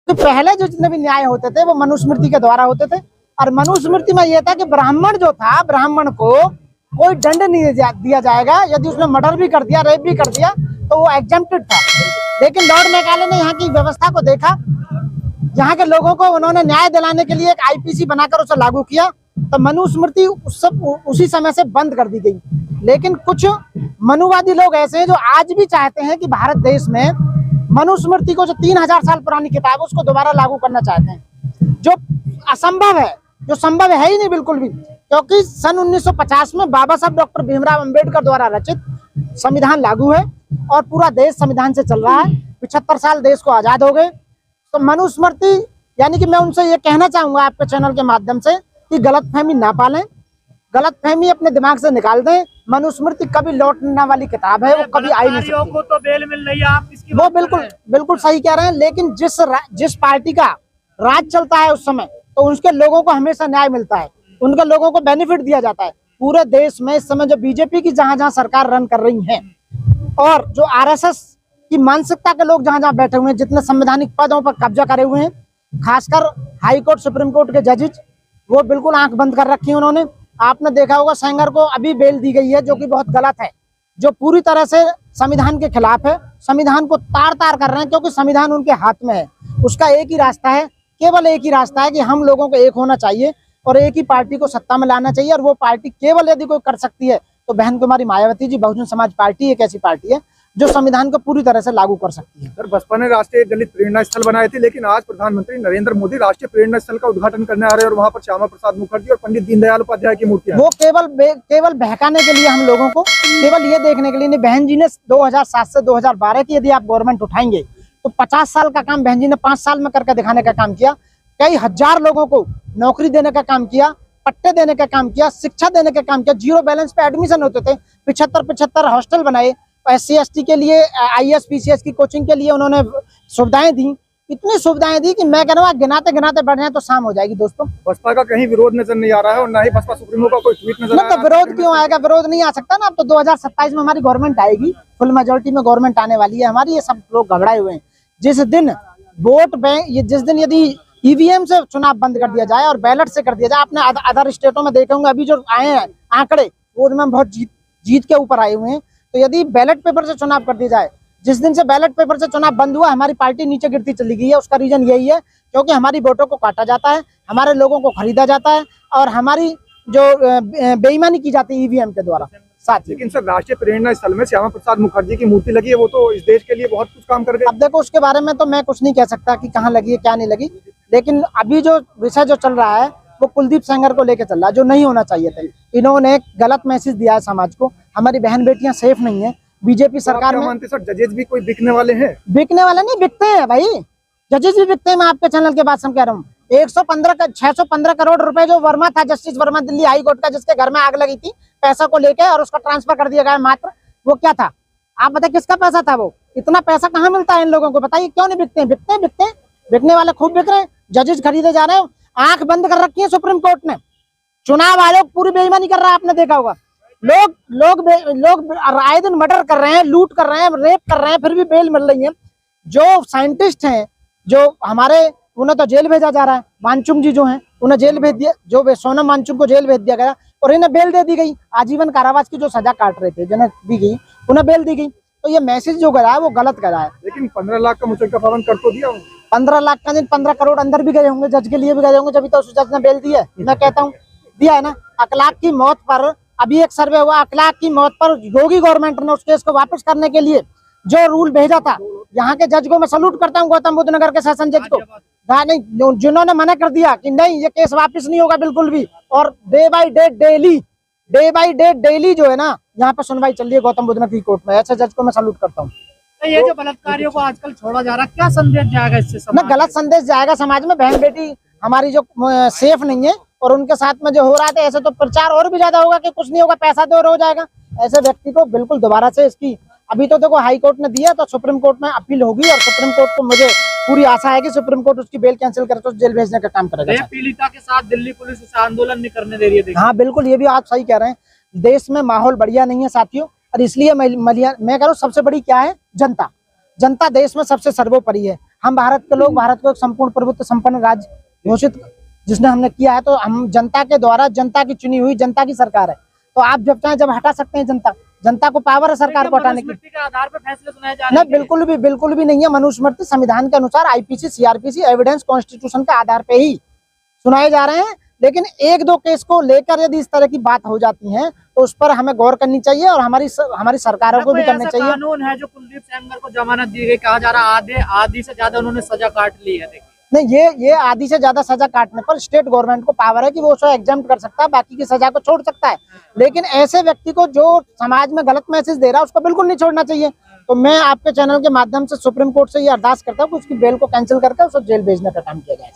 तो पहले जो जितने भी न्याय होते थे वो मनुस्मृति के द्वारा होते थे, और मनुस्मृति में यह था कि ब्राह्मण जो था, ब्राह्मण को कोई दंड नहीं दिया जाएगा। यदि उसने मर्डर भी कर दिया, रेप भी कर दिया, तो वो एग्जेम्प्टेड था। लेकिन लॉर्ड मैकाले ने यहाँ की व्यवस्था को देखा, यहाँ के लोगों को उन्होंने न्याय दिलाने के लिए एक आईपीसी बनाकर उसे लागू किया, तो मनुस्मृति उसी समय से बंद कर दी गई। लेकिन कुछ मनुवादी लोग ऐसे हैं जो आज भी चाहते हैं कि भारत देश में मनुस्मृति को, जो 3000 साल पुरानी किताब है, उसको दोबारा लागू करना चाहते हैं, जो असंभव है, जो संभव है ही नहीं बिल्कुल भी। क्योंकि सन 1950 में बाबा साहब डॉक्टर भीमराव अंबेडकर द्वारा रचित संविधान लागू है और पूरा देश संविधान से चल रहा है। 75 साल देश को आजाद हो गए। तो मनुस्मृति, यानी कि मैं उनसे ये कहना चाहूंगा आपके चैनल के माध्यम से कि गलतफहमी ना पालें, गलतफहमी अपने दिमाग से निकाल दें। मनुस्मृति कभी लौटने वाली किताब है, वो कभी आई नहीं सकती। को तो बेल मिल रही है, आप इसकी वो बिल्कुल सही कह रहे हैं। लेकिन जिस पार्टी का राज चलता है उस समय, तो उसके लोगों को हमेशा न्याय मिलता है, उनके लोगों को बेनिफिट दिया जाता है। पूरे देश में इस समय जो बीजेपी की जहां सरकार रन कर रही है, और जो आरएसएस की मानसिकता के लोग जहां बैठे हुए हैं, जितने संवैधानिक पदों पर कब्जा करे हुए हैं, खासकर हाई कोर्ट, सुप्रीम कोर्ट के जजेस, वो बिल्कुल आंख बंद कर रखी है उन्होंने। आपने देखा होगा सेंगर को अभी बेल दी गई है, जो कि बहुत गलत है, जो पूरी तरह से संविधान के खिलाफ है। संविधान को तार तार कर रहे हैं, क्योंकि संविधान उनके हाथ में है। उसका एक ही रास्ता है, केवल एक ही रास्ता है कि हम लोगों को एक होना चाहिए और एक ही पार्टी को सत्ता में लाना चाहिए। और वो पार्टी केवल यदि कोई कर सकती है तो बहन कुमारी मायावती जी, बहुजन समाज पार्टी एक ऐसी पार्टी है जो संविधान को पूरी तरह से लागू कर सकती है। सर, बसपा ने राष्ट्रीय दलित प्रेरणा स्थल बनाए थे, लेकिन आज प्रधानमंत्री नरेंद्र मोदी राष्ट्रीय प्रेरणा स्थल का उद्घाटन करने आ रहे हैं और वहां पर श्यामा प्रसाद मुखर्जी और पंडित दीनदयाल उपाध्याय की मूर्तियां। वो केवल बहकाने के लिए, हम लोगों को केवल ये देखने के लिए नहीं। बहन जी ने 2007 से 2012 की यदि आप गवर्नमेंट उठाएंगे तो 50 साल का काम बहन जी ने 5 साल में करके दिखाने का काम किया। कई हजार लोगों को नौकरी देने का काम किया, पट्टे देने का काम किया, शिक्षा देने का काम किया। 0 बैलेंस पे एडमिशन होते थे, 75 हॉस्टल बनाए, SC/ST के लिए, IAS PCS की कोचिंग के लिए उन्होंने सुविधाएं दी। इतनी सुविधाएं दी कि मैं कह रहा हूँ गिनाते गिनाते बढ़ जाए तो शाम हो जाएगी दोस्तों। बसपा का कहीं विरोध नजर नहीं आ रहा है और ना ही बसपा सुप्रीमो का कोई ट्वीट नजर आ रहा है। तो विरोध क्यों आएगा? विरोध नहीं आ सकता ना। अब तो 2027 में हमारी गवर्नमेंट आएगी, फुल मेजोरिटी में गवर्नमेंट आने वाली है हमारी। ये सब लोग घबराए हुए हैं। जिस दिन वोट बैंक, जिस दिन यदि EVM से चुनाव बंद कर दिया जाए और बैलेट से कर दिया जाए, आपने अदर स्टेटों में देखे होंगे, अभी जो आए हैं आंकड़े, वो उनमें बहुत जीत के ऊपर आए हुए हैं। तो यदि बैलेट पेपर से चुनाव कर दिया जाए, जिस दिन से बैलेट पेपर से चुनाव बंद हुआ, हमारी पार्टी नीचे गिरती चली गई है। उसका रीजन यही है, क्योंकि हमारी वोटों को काटा जाता है, हमारे लोगों को खरीदा जाता है और हमारी जो बेईमानी की जाती है EVM के द्वारा साथ। लेकिन सर, राष्ट्रीय प्रेरणा स्थल में श्यामा प्रसाद मुखर्जी की मूर्ति लगी है, वो तो इस देश के लिए बहुत कुछ काम कर गए। अब देखो, उसके बारे में तो मैं कुछ नहीं कह सकता कि कहाँ लगी है क्या नहीं लगी। लेकिन अभी जो विषय जो चल रहा है वो कुलदीप सेंगर को लेकर चल रहा है, जो नहीं होना चाहिए था। इन्होंने एक गलत मैसेज दिया है समाज को। हमारी बहन बेटियां सेफ नहीं है बीजेपी सरकार में। मानते सर, जजेस भी कोई बिकने वाले हैं? बिकने वाले नहीं, बिकते हैं भाई, जजेस भी बिकते हैं। मैं आपके चैनल के बाद कह रहा हूँ, 615 करोड़ रुपए जो वर्मा था, justice Verma Delhi high court का, जिसके घर में आग लगी थी पैसा को लेकर और उसका ट्रांसफर कर दिया गया मात्र, वो क्या था? आप बताइए किसका पैसा था वो? इतना पैसा कहाँ मिलता है इन लोगों को? बताइए क्यों नहीं बिकते हैं? बिकते हैं, बिकने वाले खूब बिक रहे हैं। जजेस खरीदे जा रहे हैं। आंख बंद कर रखी है सुप्रीम कोर्ट ने। चुनाव आयोग पूरी बेईमानी कर रहा है, आपने देखा होगा। लोग आए दिन मर्डर कर रहे हैं, लूट कर रहे हैं, रेप कर रहे हैं, फिर भी बेल मिल रही है। जो साइंटिस्ट हैं, जो हमारे, उन्हें तो जेल भेजा जा रहा है। वांगचुक जी जो हैं, उन्हें जेल भेज दिया, जो सोनम वांगचुक को जेल भेज दिया गया और इन्हें बेल दे दी गई। आजीवन कारावास की जो सजा काट रहे थे, जिन्हें दी गई, उन्हें बेल दी गई। तो ये मैसेज जो करा है वो गलत करा है। लेकिन 15 लाख का मुचलका पावन कर तो दिया। 15 लाख का दिन 15 करोड़ अंदर भी गए होंगे, जज के लिए भी गए होंगे, जब तो उस जज ने बेल दी है। मैं कहता हूँ दिया है ना। अखलाक की मौत पर अभी एक सर्वे हुआ, अखलाक की मौत पर योगी गवर्नमेंट ने उस केस को वापस करने के लिए जो रूल भेजा था, यहाँ के जज को मैं सल्यूट करता हूँ, गौतम बुद्ध नगर के सेशन जज को, नहीं, जिन्होंने मना कर दिया कि नहीं ये केस वापस नहीं होगा बिल्कुल भी। और डे बाई डे डेली जो है ना, यहाँ पे सुनवाई चल रही है गौतम बुद्ध नगर कोर्ट में। ऐसे जज को मैं सल्यूट करता हूँ। ये जो बलात्कारियों को आजकल छोड़ा जा रहा है, क्या संदेश जाएगा इससे समाज में? गलत संदेश जाएगा समाज में। बहन बेटी हमारी जो सेफ नहीं है और उनके साथ में जो हो रहा था, ऐसे तो प्रचार और भी ज्यादा होगा कि कुछ नहीं होगा, पैसा दो और हो जाएगा। ऐसे व्यक्ति को बिल्कुल दोबारा से इसकी, अभी तो देखो हाई कोर्ट ने दिया, तो सुप्रीम कोर्ट में अपील होगी और सुप्रीम कोर्ट को मुझे पूरी आशा है कि सुप्रीम कोर्ट उसकी बेल कैंसिल करे तो जेल भेजने का काम करेगा। पीड़िता के साथ दिल्ली पुलिस उसे आंदोलन नहीं करने दे रही है। हाँ बिल्कुल, ये भी आप सही कह रहे हैं। देश में माहौल बढ़िया नहीं है साथियों, और इसलिए मैं कह रहा हूँ सबसे बड़ी क्या है? जनता। जनता देश में सबसे सर्वोपरि है। हम भारत के लोग भारत को एक संपूर्ण प्रभुत्व संपन्न राज्य घोषित जिसने हमने किया है, तो हम जनता के द्वारा, जनता की चुनी हुई जनता की सरकार है, तो आप जब चाहें जब हटा सकते हैं। जनता को पावर है सरकार को हटाने की। मनुस्मृति के आधार पर फैसले सुनाए जा रहे नहीं, हैं। बिल्कुल भी नहीं है। मनुस्मृति संविधान के अनुसार आईपीसी, सीआरपीसी, एविडेंस, कॉन्स्टिट्यूशन के आधार पे ही सुनाए जा रहे हैं। लेकिन एक दो केस को लेकर यदि इस तरह की बात हो जाती है तो उस पर हमें गौर करनी चाहिए और हमारी सरकारों को भी करनी चाहिए। कानून है जो कुलदीप सेंगर को जमानत दी गई, कहा जा रहा है आधी से ज्यादा उन्होंने सजा काट ली है। देखिए, नहीं, ये आधी से ज्यादा सजा काटने पर स्टेट गवर्नमेंट को पावर है कि वो उसे एग्जाम्प्ट कर सकता है, बाकी की सजा को छोड़ सकता है। लेकिन ऐसे व्यक्ति को जो समाज में गलत मैसेज दे रहा है उसको बिल्कुल नहीं छोड़ना चाहिए। तो मैं आपके चैनल के माध्यम से सुप्रीम कोर्ट से ये अरदास करता हूँ कि उसकी बेल को कैंसिल करके उसको जेल भेजने का काम किया जाए।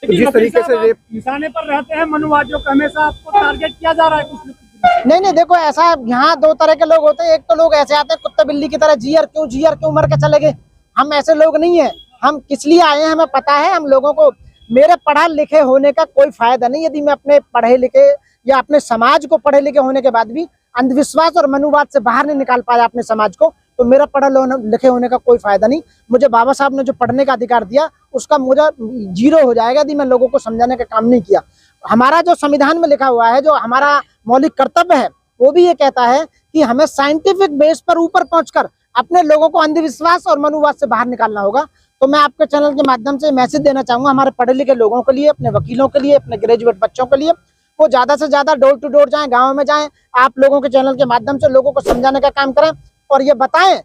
तो जिस तरीके से रेप निशाने पर रहते हैं मनुवादियों का, हमेशा आपको टारगेट किया जा रहा है कुछ नहीं, देखो ऐसा यहाँ दो तरह के लोग होते हैं। एक तो लोग ऐसे आते हैं कुत्ते बिल्ली की तरह, जी यार क्यों मर के चले गए। हम ऐसे लोग नहीं है। हम किस लिए आए हैं हमें पता है। हम लोगों को, मेरे पढ़ा लिखे होने का कोई फायदा नहीं यदि मैं अपने पढ़े लिखे या अपने समाज को पढ़े लिखे होने के बाद भी अंधविश्वास और मनुवाद से बाहर नहीं निकाल पाया अपने समाज को, तो मेरा पढ़ा लिखे होने का कोई फायदा नहीं। मुझे बाबा साहब ने जो पढ़ने का अधिकार दिया उसका मुझे जीरो हो जाएगा यदि मैं लोगों को समझाने का काम नहीं किया। हमारा जो संविधान में लिखा हुआ है, जो हमारा मौलिक कर्तव्य है, वो भी ये कहता है कि हमें साइंटिफिक बेस पर ऊपर पहुंचकर अपने लोगों को अंधविश्वास और मनुवाद से बाहर निकालना होगा। तो मैं आपके चैनल के माध्यम से मैसेज देना चाहूंगा हमारे पढ़े लिखे लोगों के लिए, अपने वकीलों के लिए, अपने ग्रेजुएट बच्चों के लिए, वो ज्यादा से ज्यादा डोर टू डोर जाएं, गाँव में जाएं, आप लोगों के चैनल के माध्यम से लोगों को समझाने का काम करें और ये बताएं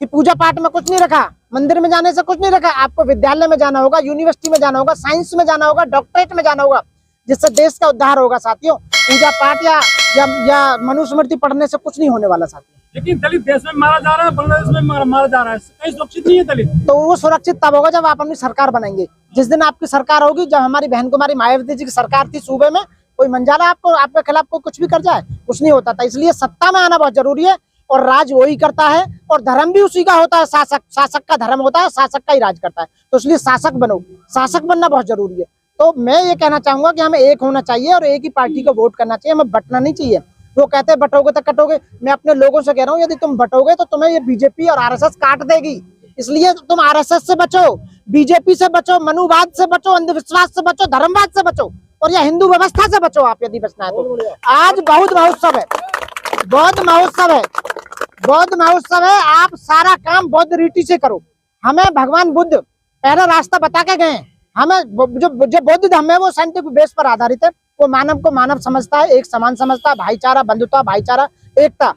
कि पूजा पाठ में कुछ नहीं रखा, मंदिर में जाने से कुछ नहीं रखा। आपको विद्यालय में जाना होगा, यूनिवर्सिटी में जाना होगा, साइंस में जाना होगा, डॉक्टरेट में जाना होगा, जिससे देश का उद्धार होगा। साथियों, पूजा पाठ या मनुस्मृति पढ़ने से कुछ नहीं होने वाला साथियों। लेकिन दलित देश में मारा जा रहा है, बांग्लादेश में मारा जा रहा है, कहीं सुरक्षित नहीं है दलित। तो वो सुरक्षित तब होगा जब आप अपनी सरकार बनाएंगे। जिस दिन आपकी सरकार होगी, जब हमारी बहन कुमारी मायावती जी की सरकार थी सूबे में, कोई मंजाला आपको आपके खिलाफ को कुछ भी कर जाए, कुछ नहीं होता था। इसलिए सत्ता में आना बहुत जरूरी है और राज वही करता है और धर्म भी उसी का होता है। शासक का धर्म होता है, शासक का ही राज करता है। तो इसलिए शासक बनो, शासक बनना बहुत जरूरी है। तो मैं ये कहना चाहूंगा कि हमें एक होना चाहिए और एक ही पार्टी को वोट करना चाहिए, हमें बंटना नहीं चाहिए। वो कहते हैं बटोगे तो कटोगे, मैं अपने लोगों से कह रहा हूँ यदि तुम बटोगे तो तुम्हें ये बीजेपी और आरएसएस काट देगी। इसलिए तुम आरएसएस से बचो, बीजेपी से बचो, मनुवाद से बचो, अंधविश्वास से बचो, धर्मवाद से बचो और या हिंदू व्यवस्था से बचो। आप यदि बचना है तो आज बौद्ध महोत्सव है, बौद्ध महोत्सव है। आप सारा काम बौद्ध रीति से करो। हमें भगवान बुद्ध पहला रास्ता बता के गए। हमें जो बौद्ध धर्म है वो साइंटिफिक बेस पर आधारित है। वो मानव को मानव समझता है, एक समान समझता है, भाईचारा, बंधुता, भाईचारा, एकता।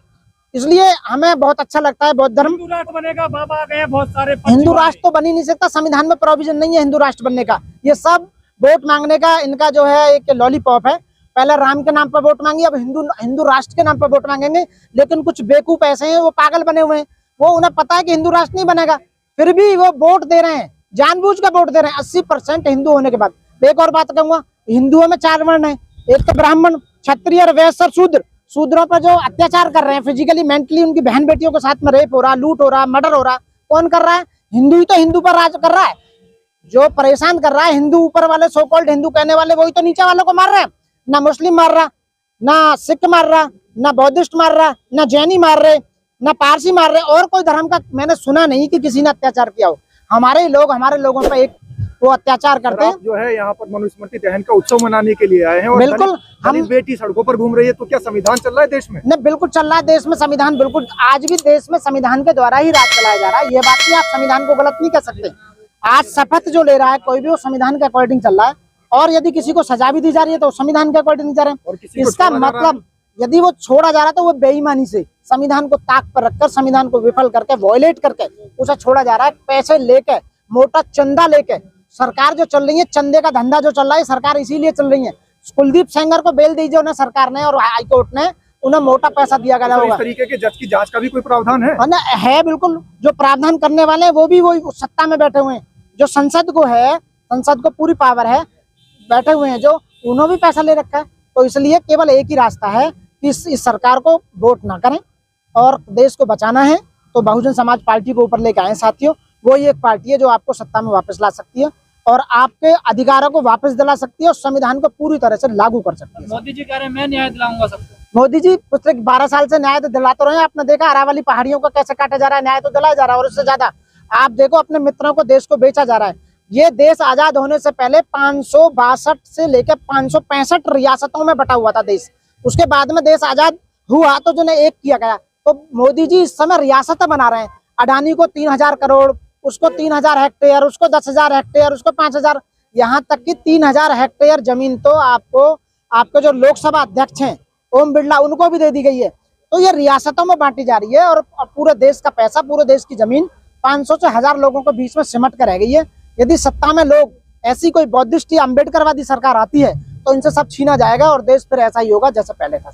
इसलिए हमें बहुत अच्छा लगता है बौद्ध धर्म। हिंदू राष्ट्र बनेगा, बाबा गए बहुत सारे। हिंदू राष्ट्र तो बन ही नहीं सकता, संविधान में प्रोविजन नहीं है हिंदू राष्ट्र बनने का। ये सब वोट मांगने का इनका जो है एक लॉलीपॉप है। पहले राम के नाम पर वोट मांगी, अब हिंदू राष्ट्र के नाम पर वोट मांगेंगे। लेकिन कुछ बेवकूफ ऐसे हैं, वो पागल बने हुए हैं, वो उन्हें पता है कि हिंदू राष्ट्र नहीं बनेगा, फिर भी वो वोट दे रहे हैं, जानबूझ कर वोट दे रहे हैं। 80% हिंदू होने के बाद। एक और बात कहूंगा, हिंदुओं में 4 वर्ण है, एक तो ब्राह्मण, क्षत्रिय, वैश्य और शूद्र। शूद्रों पर जो अत्याचार कर रहे हैं, फिजिकली मेंटली उनकी बहन बेटियों के साथ में रेप हो रहा, लूट हो रहा, मर्डर हो रहा, कौन कर रहा है? हिंदू ही तो हिंदू पर राज कर रहा है। जो परेशान कर रहा है, हिंदू ऊपर वाले, सो कॉल्ड हिंदू कहने वाले, वही तो नीचे वालों को मार रहे हैं। ना मुस्लिम मार रहा, ना सिख मार रहा, ना बौद्धिस्ट मार रहा, ना जैनी मार रहे, ना पारसी मार रहे। और कोई धर्म का मैंने सुना नहीं कि किसी ने अत्याचार किया हो। हमारे लोगों पर एक वो अत्याचार करते हैं। जो है यहाँ पर मनुस्मृति दहन का उत्सव मनाने के लिए आए हैं और बिल्कुल हम बेटी सड़कों पर घूम रही है, तो क्या संविधान चल रहा है देश में? नहीं, बिल्कुल चल रहा है देश में संविधान। बिल्कुल आज भी देश में संविधान के द्वारा ही राज चलाया जा रहा है। ये बात भी आप संविधान को गलत नहीं कर सकते। आज शपथ जो ले रहा है कोई भी, वो संविधान के अकॉर्डिंग चल रहा है। और यदि किसी को सजा भी दी जा रही है तो संविधान के अकॉर्डिंग जा रहे हैं। इसका मतलब यदि वो छोड़ा जा रहा है तो वो बेईमानी से संविधान को ताक पर रखकर, संविधान को विफल करके, वॉयलेट करके उसे छोड़ा जा रहा है। पैसे लेके, मोटा चंदा लेके सरकार जो चल रही है, चंदे का धंधा जो चल रहा है, सरकार इसीलिए चल रही है। कुलदीप सेंगर को बेल दीजिए उन्हें सरकार ने और हाईकोर्ट ने, उन्हें मोटा पैसा दिया गया होगा। इस तरीके के जज की जांच का भी कोई प्रावधान है? बिल्कुल, जो प्रावधान करने वाले हैं वो भी वही सत्ता में बैठे हुए हैं। जो संसद को है, संसद को पूरी पावर है, बैठे हुए हैं जो, उन्होंने भी पैसा ले रखा है। तो इसलिए केवल एक ही रास्ता है कि इस सरकार को वोट ना करें और देश को बचाना है तो बहुजन समाज पार्टी को ऊपर लेके आए साथियों। वो ही एक पार्टी है जो आपको सत्ता में वापस ला सकती है और आपके अधिकारों को वापस दिला सकती है और संविधान को पूरी तरह से लागू कर सकती है। मोदी जी कह रहे हैं मैं न्याय दिलाऊंगा सबको। मोदी जी पिछले 12 साल से न्याय तो दिलाते रहे। आपने देखा अरावली पहाड़ियों का कैसे काटा जा रहा है, न्याय तो दिलाया जा रहा है। और उससे ज्यादा आप देखो अपने मित्रों को, देश को बेचा जा रहा है। ये देश आजाद होने से पहले 562 से लेकर 565 रियासतों में बटा हुआ था देश। उसके बाद में देश आजाद हुआ तो जो एक किया गया। तो मोदी जी इस समय रियासतें बना रहे हैं। अडानी को 3000 करोड़, उसको 3000 हेक्टेयर, उसको 10,000 हेक्टेयर, उसको 5000, यहाँ तक कि 3000 हेक्टेयर जमीन तो आपको जो लोकसभा अध्यक्ष हैं ओम बिरला, उनको भी दे दी गई है। तो ये रियासतों में बांटी जा रही है और पूरे देश का पैसा, पूरे देश की जमीन 500 से 1000 लोगों के बीच में सिमट कर रह गई है। यदि सत्ता में लोग ऐसी कोई बौद्धिस्ट या अम्बेडकरवादी सरकार आती है तो इनसे सब छीना जाएगा और देश फिर ऐसा ही होगा जैसे पहले था।